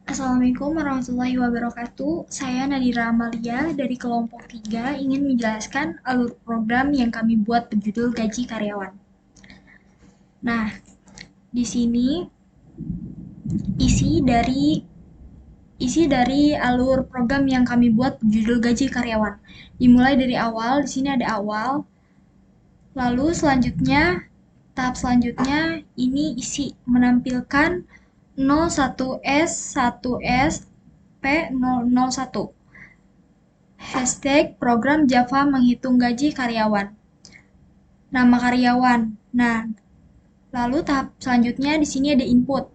Assalamualaikum warahmatullahi wabarakatuh. Saya Nadira Amalia dari kelompok 3 ingin menjelaskan alur program yang kami buat berjudul Gaji Karyawan. Nah, di sini isi dari isi dari alur program yang kami buat berjudul Gaji Karyawan. Dimulai dari awal, di sini ada awal. Lalu tahap selanjutnya ini isi menampilkan 01S 1S P001. Hashtag program Java menghitung gaji karyawan. Nama karyawan. Nah, lalu tahap selanjutnya di sini ada input.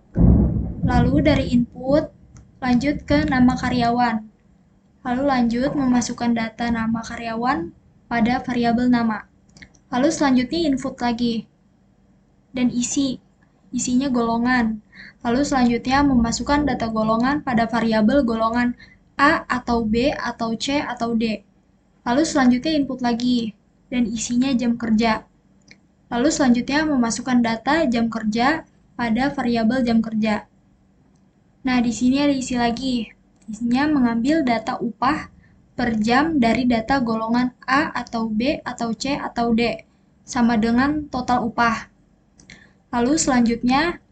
Lalu dari input lanjut ke nama karyawan. Lalu lanjut memasukkan data nama karyawan pada variabel nama. Lalu selanjutnya input lagi dan isinya golongan. Lalu selanjutnya memasukkan data golongan pada variabel golongan A atau B atau C atau D. Lalu selanjutnya input lagi dan isinya jam kerja. Lalu selanjutnya memasukkan data jam kerja pada variabel jam kerja. Nah, di sini ada isi lagi. Isinya mengambil data upah per jam dari data golongan A atau B atau C atau D sama dengan total upah. Lalu selanjutnya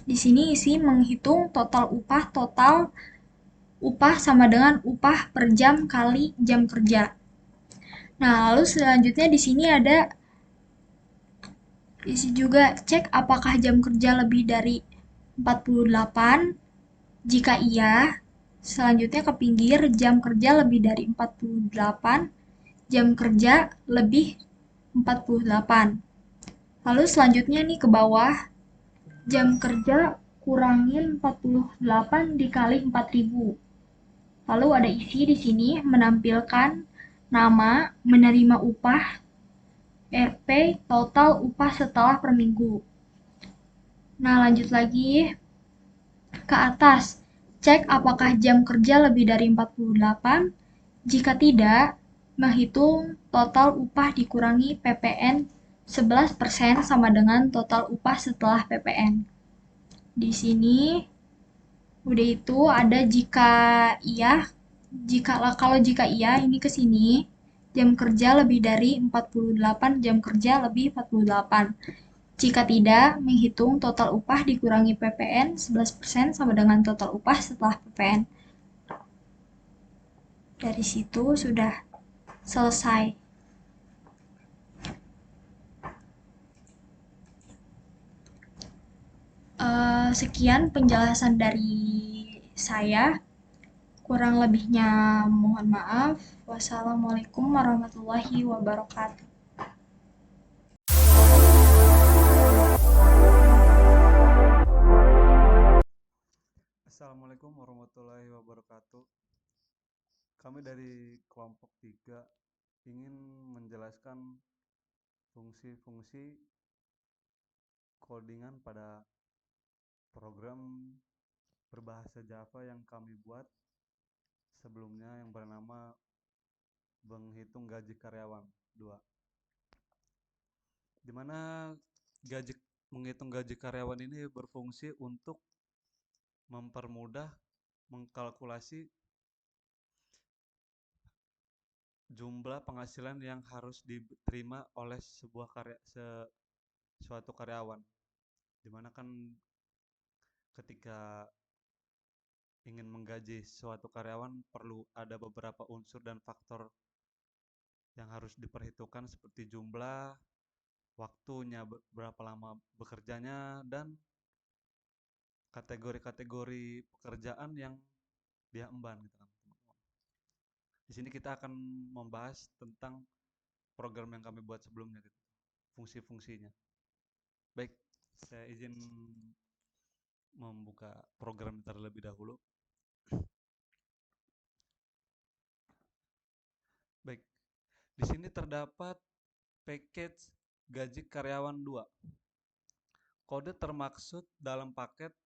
di sini isi menghitung total upah sama dengan upah per jam kali jam kerja. Nah, lalu selanjutnya di sini ada isi juga cek apakah jam kerja lebih dari 48. Jika iya, selanjutnya ke pinggir jam kerja lebih dari 48, jam kerja lebih 48. Lalu selanjutnya nih ke bawah, jam kerja kurangin 48 dikali 4.000. Lalu ada isi di sini menampilkan nama, menerima upah, RP, total upah setelah per minggu. Nah, lanjut lagi ke atas. Cek apakah jam kerja lebih dari 48. Jika tidak, menghitung total upah dikurangi PPN 11% sama dengan total upah setelah PPN. Di sini udah itu ada jika iya, kalau jika iya ini ke sini jam kerja lebih dari 48, jam kerja lebih 48. Jika tidak, menghitung total upah dikurangi PPN 11% sama dengan total upah setelah PPN. Dari situ sudah selesai. Sekian penjelasan dari saya. Kurang lebihnya mohon maaf. Wassalamualaikum warahmatullahi wabarakatuh. Assalamualaikum warahmatullahi wabarakatuh. Kami dari kelompok 3 ingin menjelaskan fungsi-fungsi codingan pada program berbahasa Java yang kami buat sebelumnya yang bernama menghitung gaji karyawan 2. Di mana menghitung gaji karyawan ini berfungsi untuk mempermudah mengkalkulasi jumlah penghasilan yang harus diterima oleh suatu karyawan. Dimana kan ketika ingin menggaji suatu karyawan perlu ada beberapa unsur dan faktor yang harus diperhitungkan seperti jumlah, waktunya, berapa lama bekerjanya, dan kategori-kategori pekerjaan yang dia emban gitu kan, teman-teman. Di sini kita akan membahas tentang program yang kami buat sebelumnya gitu, fungsi-fungsinya. Baik, saya izin membuka program terlebih dahulu. Baik, di sini terdapat package gaji karyawan 2. Kode termaksud dalam paket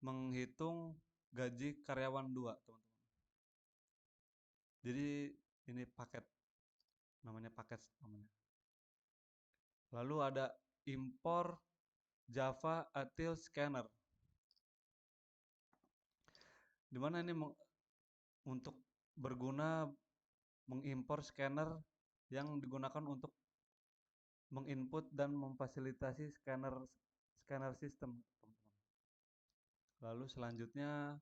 menghitung gaji karyawan 2, teman-teman. Jadi ini paket namanya. Lalu ada import Java Util Scanner. Dimana ini untuk berguna mengimpor scanner yang digunakan untuk menginput dan memfasilitasi scanner scanner sistem, teman-teman. Lalu selanjutnya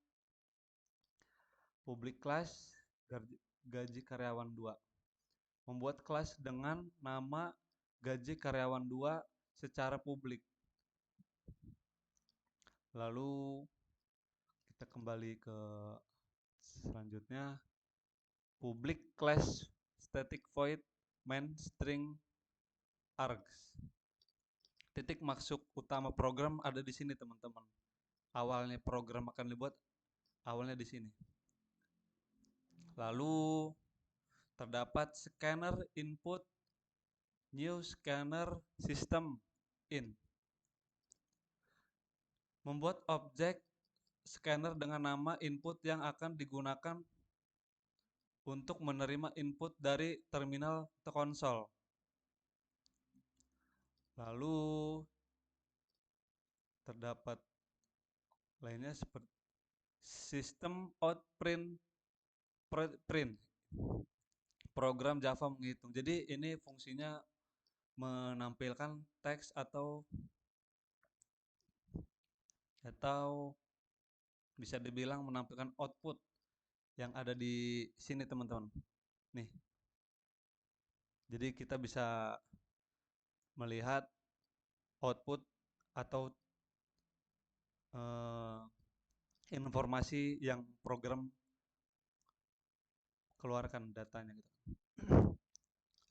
public class gaji karyawan 2. Membuat kelas dengan nama gaji karyawan 2 secara publik. Lalu kita kembali ke selanjutnya, public class static void main string args. Titik masuk utama program ada di sini, teman-teman. Awalnya program akan dibuat awalnya di sini. Lalu terdapat scanner input new scanner system in. Membuat objek scanner dengan nama input yang akan digunakan untuk menerima input dari terminal ke konsol. Lalu terdapat lainnya seperti sistem out print program Java menghitung. Jadi ini fungsinya menampilkan teks atau bisa dibilang menampilkan output yang ada di sini, teman-teman. Nih. Jadi kita bisa melihat output atau informasi yang program keluarkan datanya gitu.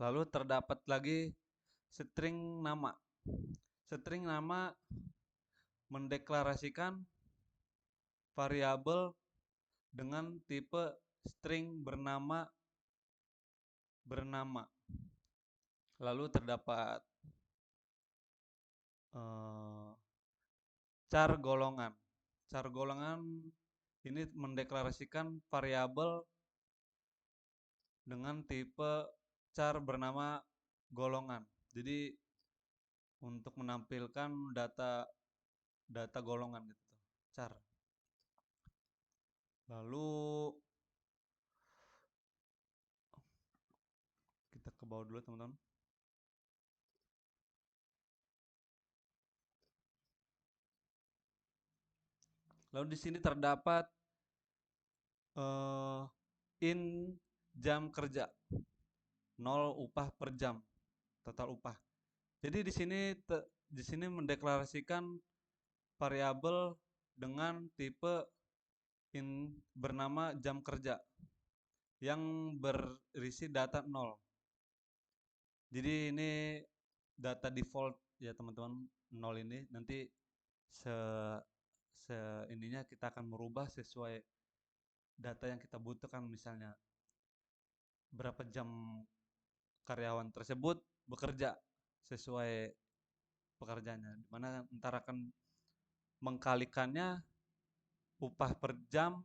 Lalu terdapat lagi string nama. String nama mendeklarasikan variabel dengan tipe string bernama. Lalu terdapat char golongan. Char golongan ini mendeklarasikan variabel dengan tipe char bernama golongan. Jadi untuk menampilkan data golongan gitu, char. Lalu kita ke bawah dulu, teman-teman. Lalu di sini terdapat in jam kerja, 0 upah per jam, total upah. Jadi di sini mendeklarasikan variabel dengan tipe bernama jam kerja yang berisi data 0. Jadi ini data default ya, teman-teman, 0 ini. Nanti ininya kita akan merubah sesuai data yang kita butuhkan, misalnya berapa jam karyawan tersebut bekerja sesuai pekerjaannya, dimana ntar akan mengkalikannya upah per jam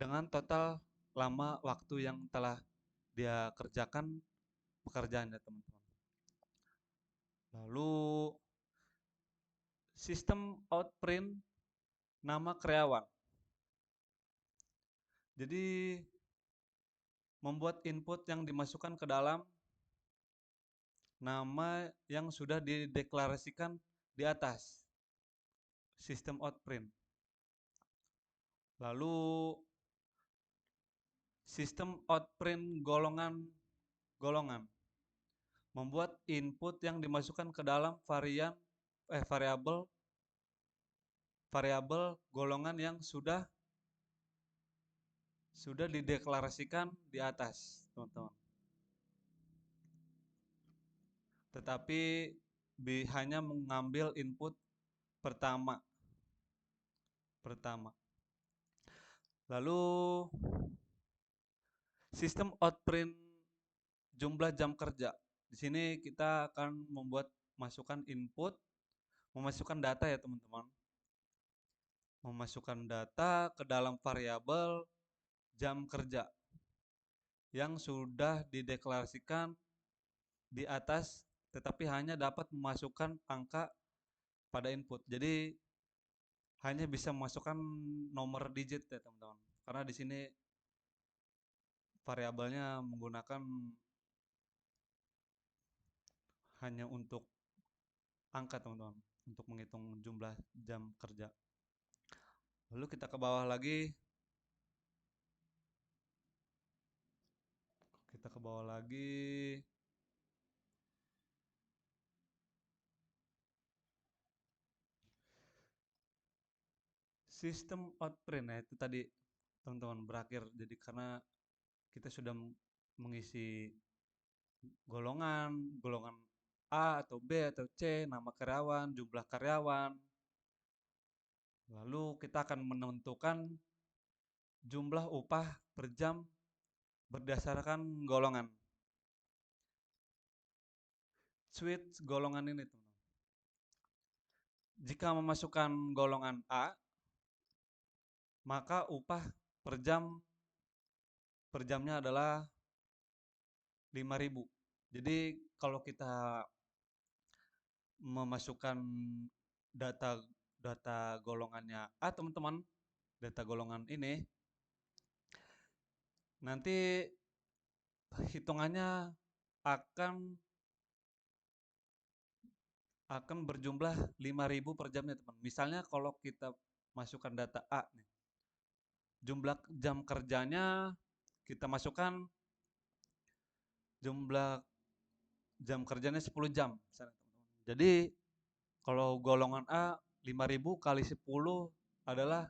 dengan total lama waktu yang telah dia kerjakan pekerjaannya, teman-teman. Lalu sistem outprint nama karyawan. Jadi membuat input yang dimasukkan ke dalam nama yang sudah dideklarasikan di atas sistem outprint. Lalu sistem outprint golongan membuat input yang dimasukkan ke dalam variabel golongan yang sudah dideklarasikan di atas, teman-teman. Tetapi hanya mengambil input pertama. Lalu sistem outprint jumlah jam kerja. Di sini kita akan memasukkan data ya, teman-teman. Memasukkan data ke dalam variabel jam kerja yang sudah dideklarasikan di atas, tetapi hanya dapat memasukkan angka pada input. Jadi hanya bisa memasukkan nomor digit ya teman-teman. Karena di sini variabelnya menggunakan hanya untuk angka teman-teman, untuk menghitung jumlah jam kerja. Lalu kita ke bawah lagi, kita ke bawah lagi. Sistem outprint, ya itu tadi teman-teman berakhir. Jadi karena kita sudah mengisi golongan, golongan A atau B atau C, nama karyawan, jumlah karyawan. Lalu kita akan menentukan jumlah upah per jam berdasarkan golongan. Switch golongan ini teman-teman. Jika memasukkan golongan A, maka upah per jamnya adalah 5.000. Jadi kalau kita memasukkan data data golongannya A teman-teman, data golongan ini nanti hitungannya akan berjumlah 5.000 per jamnya teman. Misalnya kalau kita masukkan data A nih, jumlah jam kerjanya kita masukkan jumlah jam kerjanya 10 jam misalnya, teman-teman. Jadi kalau golongan A 5.000 kali 10 adalah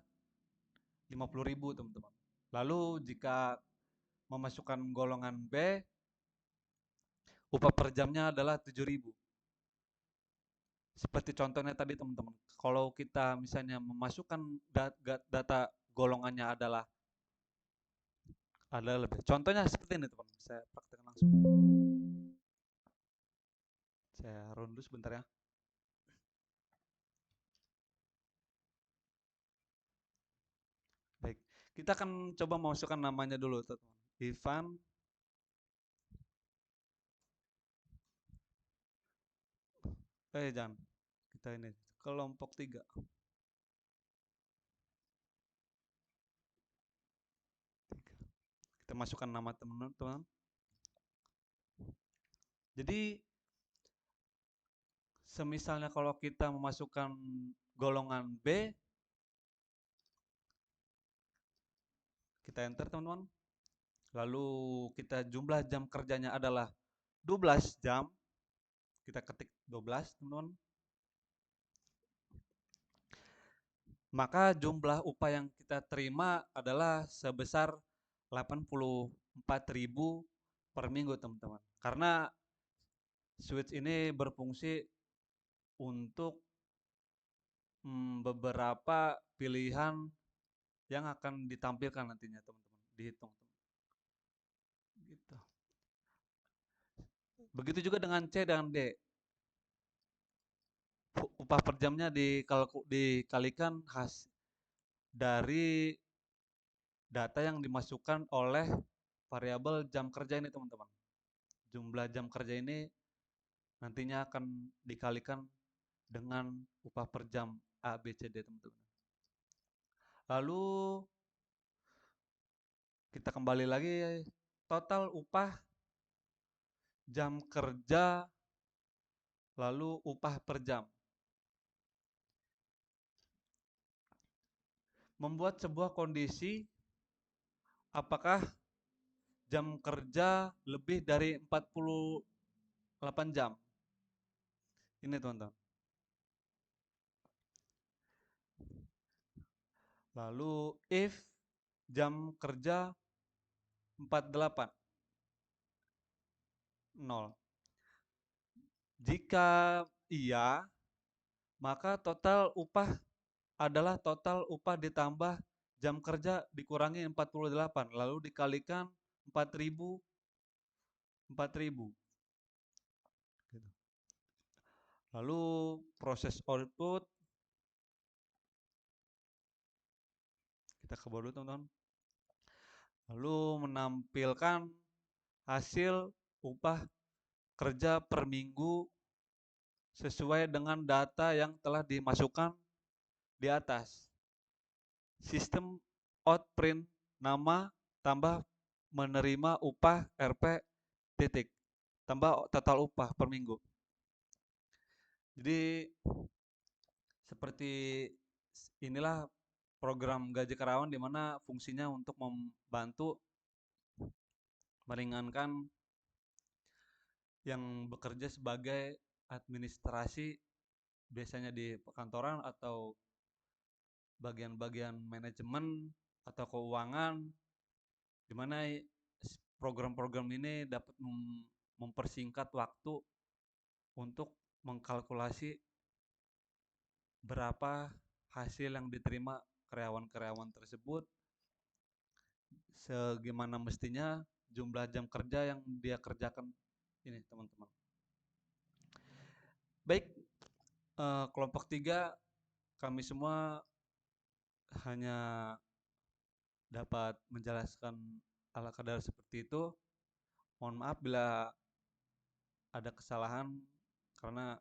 50.000 teman-teman. Lalu jika memasukkan golongan B, upah per jamnya adalah 7.000. Seperti contohnya tadi teman-teman, kalau kita misalnya memasukkan data golongannya adalah lebih. Contohnya seperti ini teman-teman, saya praktekkan langsung. Saya rundu sebentar ya. Baik, kita akan coba memasukkan namanya dulu teman-teman. Ivan jangan. Kita ini kelompok 3. Kita masukkan nama teman-teman. Jadi semisalnya kalau kita memasukkan golongan B, kita enter teman-teman. Lalu kita jumlah jam kerjanya adalah 12 jam. Kita ketik 12 teman-teman. Maka jumlah upah yang kita terima adalah sebesar 84.000 per minggu teman-teman. Karena switch ini berfungsi untuk beberapa pilihan yang akan ditampilkan nantinya teman-teman, dihitung. Gitu. Begitu juga dengan C dan D. Upah per jamnya dikalikan dari data yang dimasukkan oleh variabel jam kerja ini teman-teman. Jumlah jam kerja ini nantinya akan dikalikan dengan upah per jam A, B, C, D teman-teman. Lalu kita kembali lagi, total upah jam kerja lalu upah per jam. Membuat sebuah kondisi apakah jam kerja lebih dari 48 jam. Ini teman-teman. Lalu if jam kerja 48 0. Jika iya, maka total upah adalah total upah ditambah jam kerja dikurangi 48 lalu dikalikan 4.000 4.000. Gitu. Lalu proses output kita ke bawah dulu teman-teman. Lalu menampilkan hasil upah kerja per minggu sesuai dengan data yang telah dimasukkan di atas. Sistem outprint nama tambah menerima upah RP titik tambah total upah per minggu. Jadi seperti inilah program gaji karyawan di mana fungsinya untuk membantu meringankan yang bekerja sebagai administrasi biasanya di perkantoran atau bagian-bagian manajemen atau keuangan, di mana program-program ini dapat mempersingkat waktu untuk mengkalkulasi berapa hasil yang diterima karyawan-karyawan tersebut, segimana mestinya jumlah jam kerja yang dia kerjakan ini teman-teman. Baik, kelompok 3 kami semua hanya dapat menjelaskan ala kadar seperti itu. Mohon maaf bila ada kesalahan karena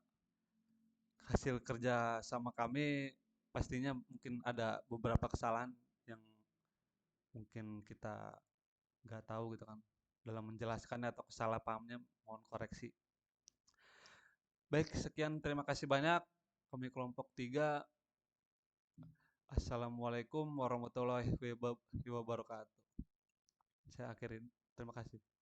hasil kerja sama kami pastinya mungkin ada beberapa kesalahan yang mungkin kita nggak tahu gitu kan dalam menjelaskannya atau kesalah pahamnya, mohon koreksi. Baik, sekian, terima kasih banyak. Kami kelompok 3. Assalamualaikum warahmatullahi wabarakatuh. Saya akhirin. Terima kasih.